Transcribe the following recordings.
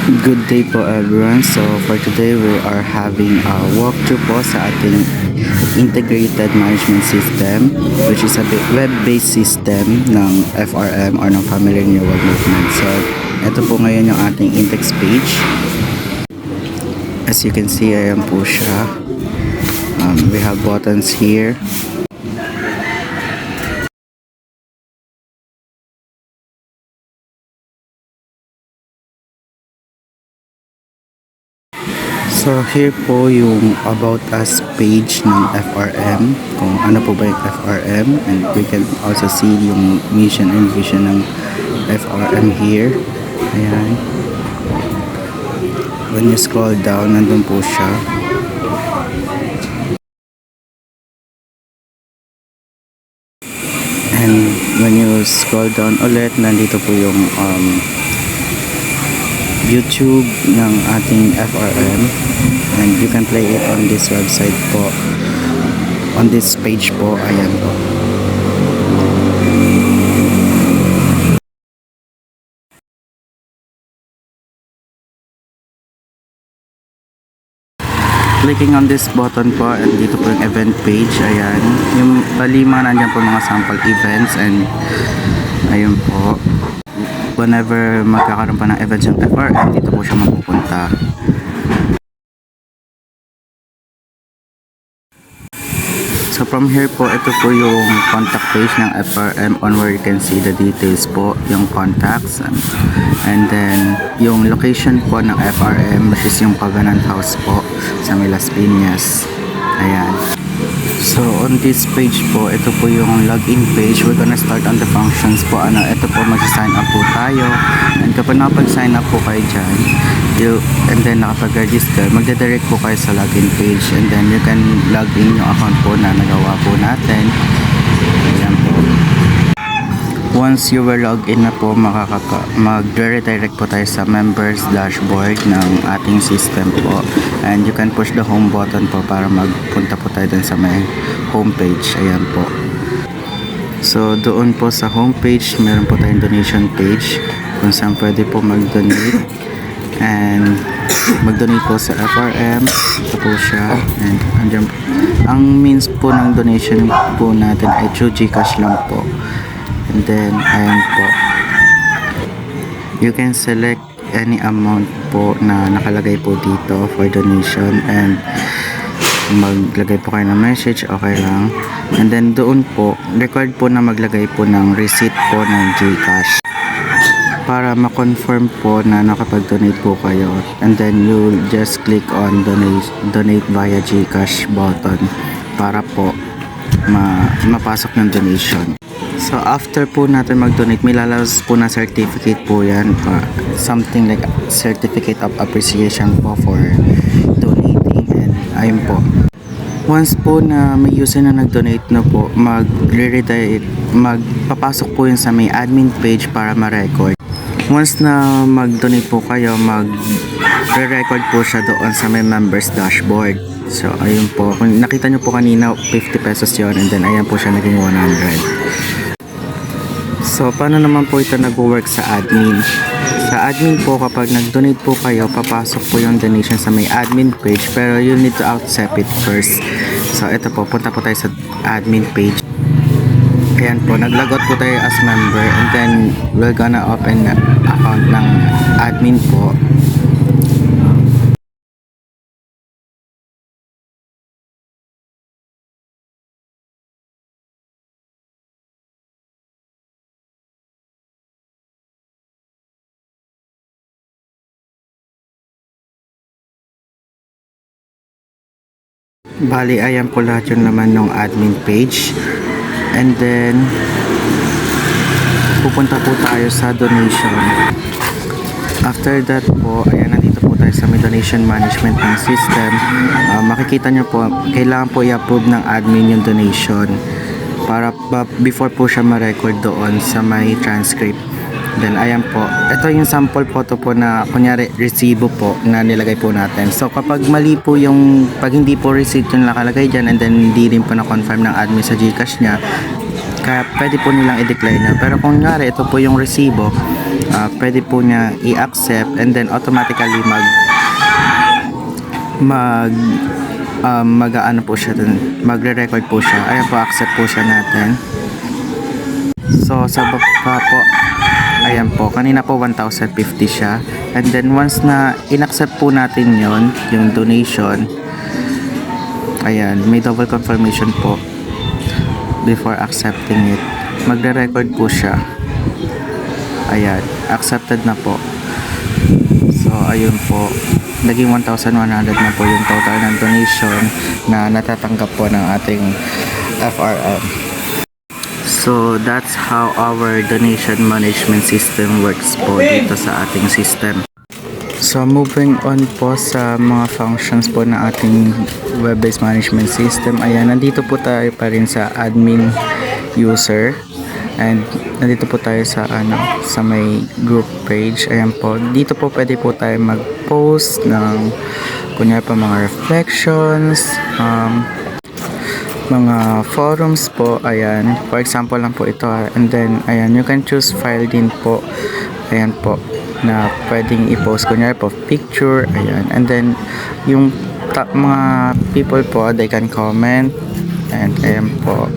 Good day po everyone. So for today we are having a walkthrough po sa ating integrated management system, which is a web-based system ng FRM or ng Family Renewal Movement. So ito po ngayon yung ating index page. As you can see, ayan po siya. We have buttons here. So here po yung About Us page ng FRM, kung ano po ba yung FRM, and we can also see yung mission and vision ng FRM here. Ayan. When you scroll down, nandun po siya. And when you scroll down ulit, nandito po yung YouTube ng ating FRM, and you can play it on this website po, on this page po. Ayan po. Clicking on this button po, and dito po yung event page. Ayan, yung palima, nandiyan po mga sample events, and ayun po, whenever magkakaroon pa ng events yung FRM, dito po siya mapupunta. So from here po, ito po yung contact page ng FRM, on where you can see the details po, yung contacts, and then yung location po ng FRM, which is yung Covenant House po sa Las Piñas. Ayan. So on this page po, ito po yung login page. We're gonna start on the functions po. Ito po, mag-sign up po tayo, and kapag nakapag-sign up po kayo dyan, and then nakapag-register, magde-direct po kayo sa login page, and then you can log in yung account po na nagawa po natin. Ayan po. Once you were logged in na po, mag-redirect po tayo sa members dashboard ng ating system po, and you can push the home button po para magpunta po tayo dun sa may homepage. Ayan po. So doon po sa homepage, meron po tayong donation page kung saan pwede po mag-donate, and mag-donate po sa FRM. Ito po siya, and andyan, ang means po ng donation po natin ay through GCash lang po. And then ayan po, you can select any amount po na nakalagay po dito for donation, and maglagay po kayo ng message, okay lang. And then doon po, required po na maglagay po ng receipt po ng GCash para ma-confirm po na nakapag-donate po kayo, and then you just click on donate via GCash button para po mapasok ng donation. So after po natin mag-donate, may lalabas po na certificate po yan, something like certificate of appreciation po for donating. And ayun po, once po na may user na nag-donate na po, magpapasok po yun sa may admin page para ma-record. Once na mag-donate po kayo, mag-record po siya doon sa may members dashboard. So ayun po, kung nakita nyo po kanina, 50 pesos yun, and then ayan po siya naging 100. So paano naman po ito nag-work sa admin? Sa admin po, kapag nag-donate po kayo, papasok po yung donation sa may admin page, pero you need to accept it first. So ito po, punta po tayo sa admin page. Ayan po, nag-logout po tayo as member, and then we're gonna open na account ng admin po. Bali, ayan po lahat yung naman ng admin page. And then pupunta po tayo sa donation. After that po, ayan, nandito po tayo sa may donation management ng system. Makikita nyo po, kailangan po i-approve ng admin yung donation para before po siya ma-record doon sa may transcript. Then ayan po, ito yung sample photo po na kunyari resibo po na nilagay po natin. So kapag mali po yung, pag hindi po receipt yung nakalagay dyan, and then hindi rin po na-confirm ng admin sa GCash niya, Kaya pwede po nilang i-decline yun. Pero kung nga ito po yung resibo, pwede po niya i-accept and then automatically mag-ano po siya dun, magre-record po siya. Ayan po, accept po siya natin. So sa baba po, ayan po, kanina po 1,050 siya. And then once na in-accept po natin yon, yung donation, ayan, may double confirmation po before accepting it. Magre-record po siya. Ayan, accepted na po. So ayun po, naging 1,100 na po yung total ng donation na natatanggap po ng ating FRM. So that's how our donation management system works po dito sa ating system. So moving on po sa mga functions po na ating web-based management system. Ayan, nandito po tayo pa rin sa admin user. And nandito po tayo sa sa may group page. Ayan po. Dito po pwede po tayo mag-post ng kunya pa mga reflections, mga forums po. Ayan. For example lang po ito. And then ayan, you can choose file din po. Ayan po, na pwedeng i-post kunya po picture. Ayan. And then yung mga people po, they can comment. And ayan po.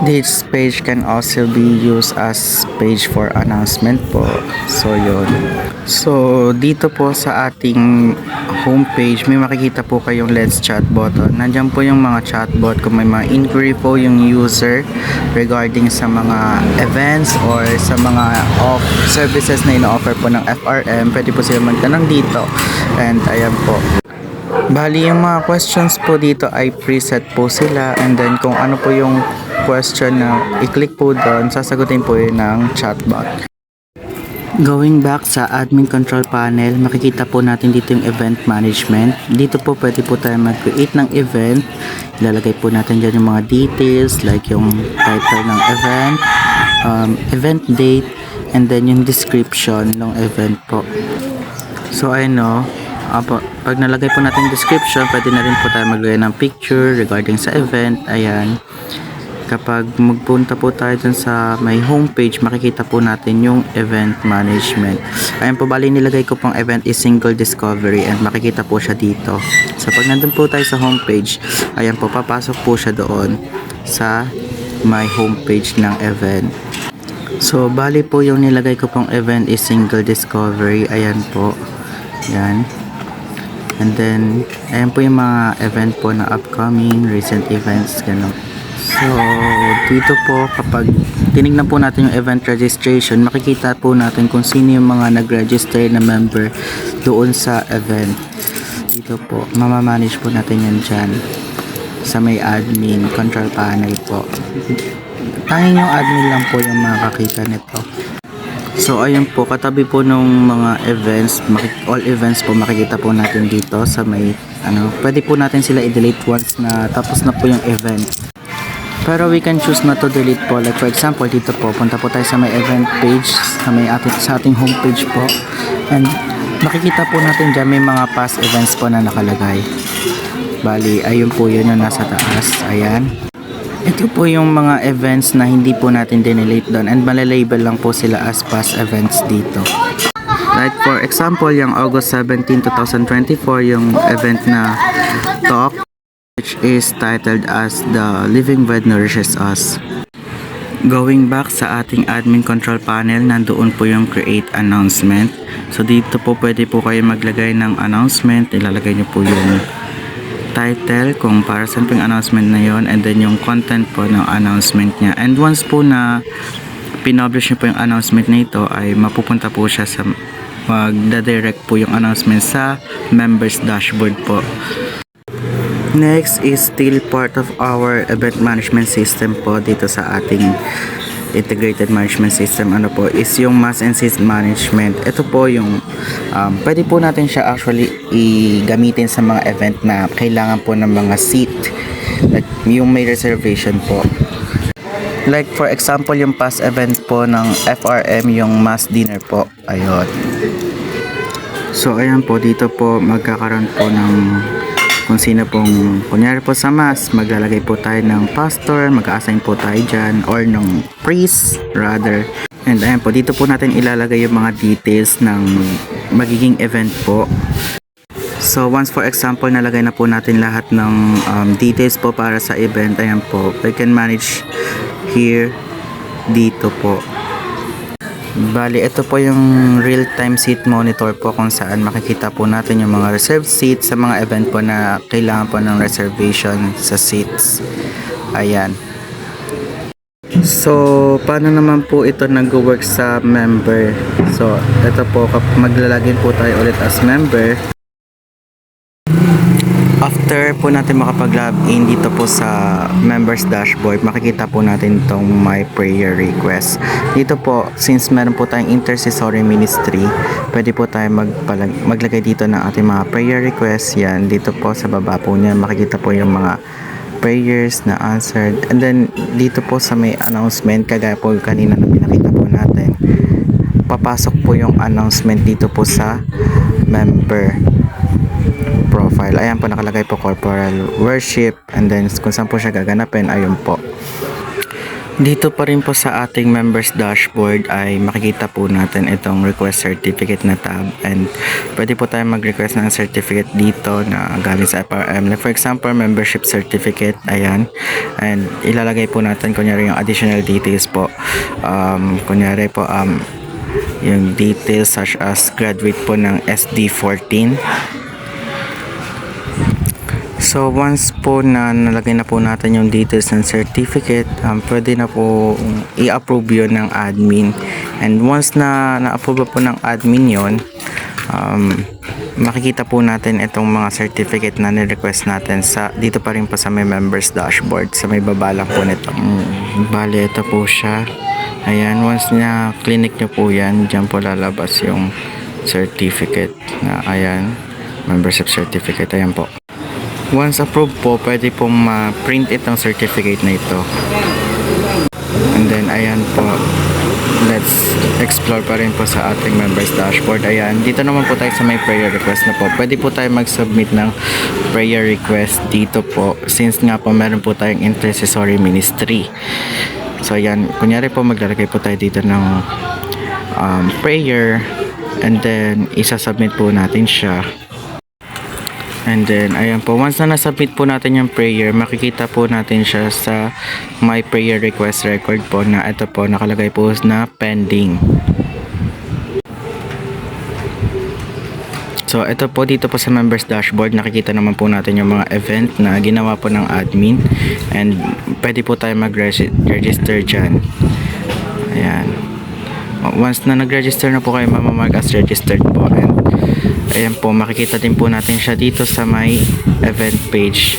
This page can also be used as page for announcement po. So yun. So dito po sa ating homepage, may makikita po kayong Let's Chat button. Nandiyan po yung mga chatbot. Kung may mga inquiry po yung user regarding sa mga events or sa mga services na ino-offer po ng FRM, pwede po sila magtanong dito. And ayan po. Bali yung mga questions po dito ay preset po sila, and then kung ano po yung question na i-click po doon, sasagutin po yun ng chatbot. Going back sa admin control panel, makikita po natin dito yung event management. Dito po pwede po tayo mag-create ng event. Ilalagay po natin dyan yung mga details like yung title ng event, event date, and then yung description ng event po. So ayun o. Pag nalagay po natin yung description, pwede na rin po tayo maglagay ng picture regarding sa event. Ayan. Kapag magpunta po tayo dun sa may homepage, makikita po natin yung event management. Ayan po, bali nilagay ko pang event is single discovery and makikita po siya dito. So pag nandun po tayo sa homepage, ayan po, papasok po siya doon sa my homepage ng event. So bali po yung nilagay ko pang event is single discovery. Ayan po. Ayan. And then, ayan po yung mga event po na upcoming, recent events, gano'n. So, dito po, kapag tinignan po natin yung event registration, makikita po natin kung sino yung mga nag-register na member doon sa event. Dito po, mamamanage po natin yan dyan sa may admin control panel po. Tanging yung admin lang po yung makakita nito. So ayun po, katabi po nung mga events, all events po makikita po natin dito sa may pwede po natin sila i-delete once na tapos na po yung event. Pero we can choose not to delete po. Like for example, dito po, punta po tayo sa may event page, sa ating homepage po. And makikita po natin dyan may mga past events po na nakalagay. Bali, ayun po yun yung nasa taas. Ayan. Ito po yung mga events na hindi po natin dinelete doon and malalabel lang po sila as past events dito. Like for example, yung August 17, 2024, yung event na talk, which is titled as The Living Bread Nourishes Us. Going back sa ating admin control panel, nandoon po yung create announcement. So dito po pwede po kayo maglagay ng announcement. Ilalagay nyo po yung title kung para saan po yung announcement na yon, and then yung content po ng announcement niya. And once po na pinublish nyo po yung announcement na ito, ay mapupunta po siya sa magda-direct po yung announcement sa members dashboard po. Next is still part of our event management system po dito sa ating integrated management system. Ano po is yung mass and seat management. Ito po yung pwede po natin siya actually i-gamitin sa mga event na kailangan po ng mga seat, like yung may reservation po. Like for example, yung past event po ng FRM, yung mass dinner po. Ayun. So ayan po, dito po magkakaroon po ng kung sino pong, kunyari po sa mass, maglalagay po tayo ng pastor, mag-assign po tayo dyan, or ng priest rather. And ayan po, dito po natin ilalagay yung mga details ng magiging event po. So once for example nalagay na po natin lahat ng details po para sa event, ayan po, we can manage here dito po. Bali, ito po yung real-time seat monitor po kung saan makikita po natin yung mga reserved seats sa mga event po na kailangan po ng reservation sa seats. Ayan. So, paano naman po ito nag-work sa member? So, ito po, maglalagin po tayo ulit as member. After po natin makapag-login dito po sa members dashboard, makikita po natin itong my prayer request. Dito po, since meron po tayong intercessory ministry, pwede po tayo maglagay dito ng ating mga prayer requests. Yan, dito po sa baba po niya, makikita po yung mga prayers na answered. And then, dito po sa may announcement, kagaya po kanina na pinakita po natin, papasok po yung announcement dito po sa member profile. Ayan po, nakalagay po corporal worship, and then kung saan po siya gaganapin, ayun po. Dito pa rin po sa ating members dashboard ay makikita po natin itong request certificate na tab, and pwede po tayo mag-request ng certificate dito na galing sa FRM. Like for example, membership certificate, ayan, and ilalagay po natin kunyari yung additional details po, kunyari po yung details such as graduate po ng SD14. So once po na nalagay na po natin yung details ng certificate, pwede na po i-approve yun ng admin. And once na na-approve po ng admin yun, makikita po natin itong mga certificate na ni-request natin sa dito pa rin po sa may members dashboard, sa may baba lang po nito. Bale, ito po siya. Ayan, once na clinic nyo po yan, dyan po lalabas yung certificate na, ayan, membership certificate. Ayan po. Once approved po, pwede pong ma-print itong certificate na ito. And then, ayan po, let's explore pa rin po sa ating members dashboard. Ayan, dito naman po tayo sa may prayer request na po. Pwede po tayo mag-submit ng prayer request dito po, since nga po meron po tayong intercessory ministry. So ayan, kunyari po maglalagay po tayo dito ng prayer, and then isa-submit po natin siya. And then, ayan po, once na nasubmit po natin yung prayer, makikita po natin siya sa my prayer request record po, na ito po, nakalagay po na pending. So, ito po, dito po sa members dashboard, nakikita naman po natin yung mga event na ginawa po ng admin. And, pwede po tayo mag-register dyan. Ayan. Once na nag-register na po kayo, mamamark as registered po. And, ayan po, makikita din po natin siya dito sa may event page.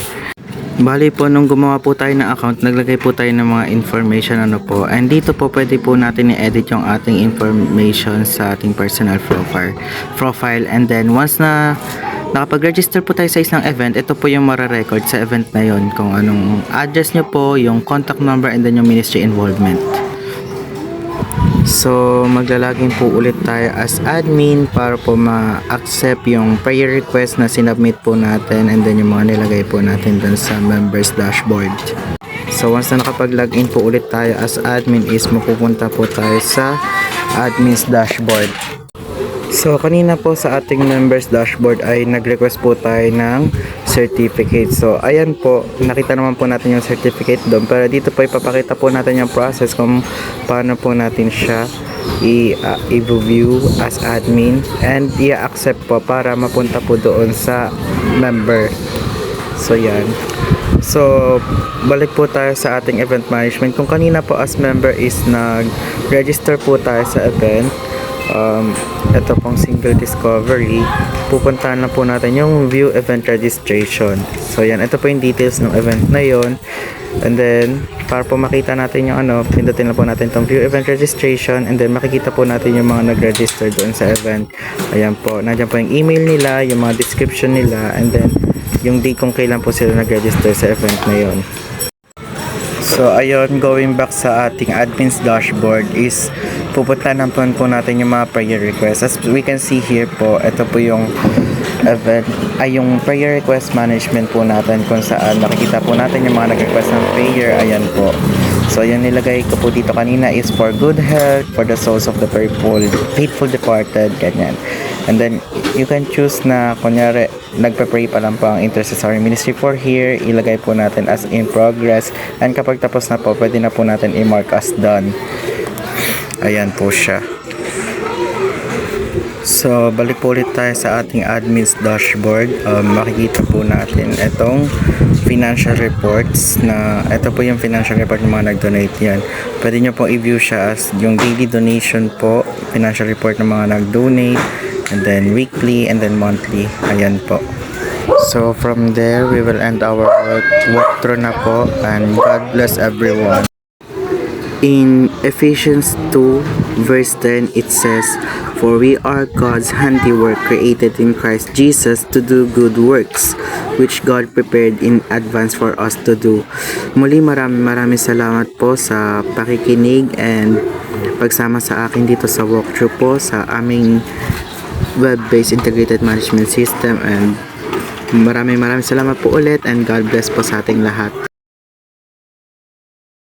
Bali po, nung gumawa po tayo ng account, naglagay po tayo ng mga information po. And dito po, pwede po natin i-edit yung ating information sa ating personal profile. And then, once na nakapag-register po tayo sa isang event, ito po yung mara-record sa event na yon, kung anong address nyo po, yung contact number, and then yung ministry involvement. So, maglalagin po ulit tayo as admin para po ma-accept yung prayer request na sinubmit po natin, and then yung mga nilagay po natin dun sa members dashboard. So, once na nakapag-login po ulit tayo as admin is mapupunta po tayo sa admin's dashboard. So, kanina po sa ating members dashboard ay nag-request po tayo ng certificate. So, ayan po, nakita naman po natin yung certificate doon. Pero dito po ipapakita po natin yung process kung paano po natin siya i-view as admin and i-accept po para mapunta po doon sa member. So, yan. So, balik po tayo sa ating event management. Kung kanina po as member is nag-register po tayo sa event, ito pong single discovery, pupuntahan na po natin yung view event registration. So yan, ito po yung details ng event na yon. And then, para po makita natin yung pindutin na po natin itong view event registration, and then makikita po natin yung mga nag-register doon sa event. Ayan po, nandiyan po yung email nila, yung mga description nila, and then yung date kung kailan po sila nag-register sa event na yon. So ayun, going back sa ating admin's dashboard is pupunta naman po natin yung mga prayer requests. As we can see here po, ito po yung event ay yung prayer request management po natin, kung saan makikita po natin yung mga nag-request ng prayer. Ayan po. So yung nilagay ko po dito kanina is for good health, for the souls of the faithful departed, ganyan. And then you can choose na kunyari nagpa-pray pa lang po ang intercessory ministry for here, ilagay po natin as in progress, and kapag tapos na po, pwede na po natin i-mark as done. Ayan po siya. So, balik po ulit tayo sa ating admin's dashboard. Makikita po natin itong financial reports na ito po yung financial report ng mga nag-donate yan. Pwede nyo po i-view siya as yung daily donation po, financial report ng mga nag-donate, and then weekly, and then monthly. Ayan po. So, from there, we will end our walkthrough na po, and God bless everyone. In Ephesians 2 verse 10, it says, "For we are God's handiwork, created in Christ Jesus to do good works, which God prepared in advance for us to do." Muli maraming salamat po sa pakikinig and pagsama sa akin dito sa walkthrough po sa aming web-based integrated management system, and maraming salamat po ulit, and God bless po sa ating lahat.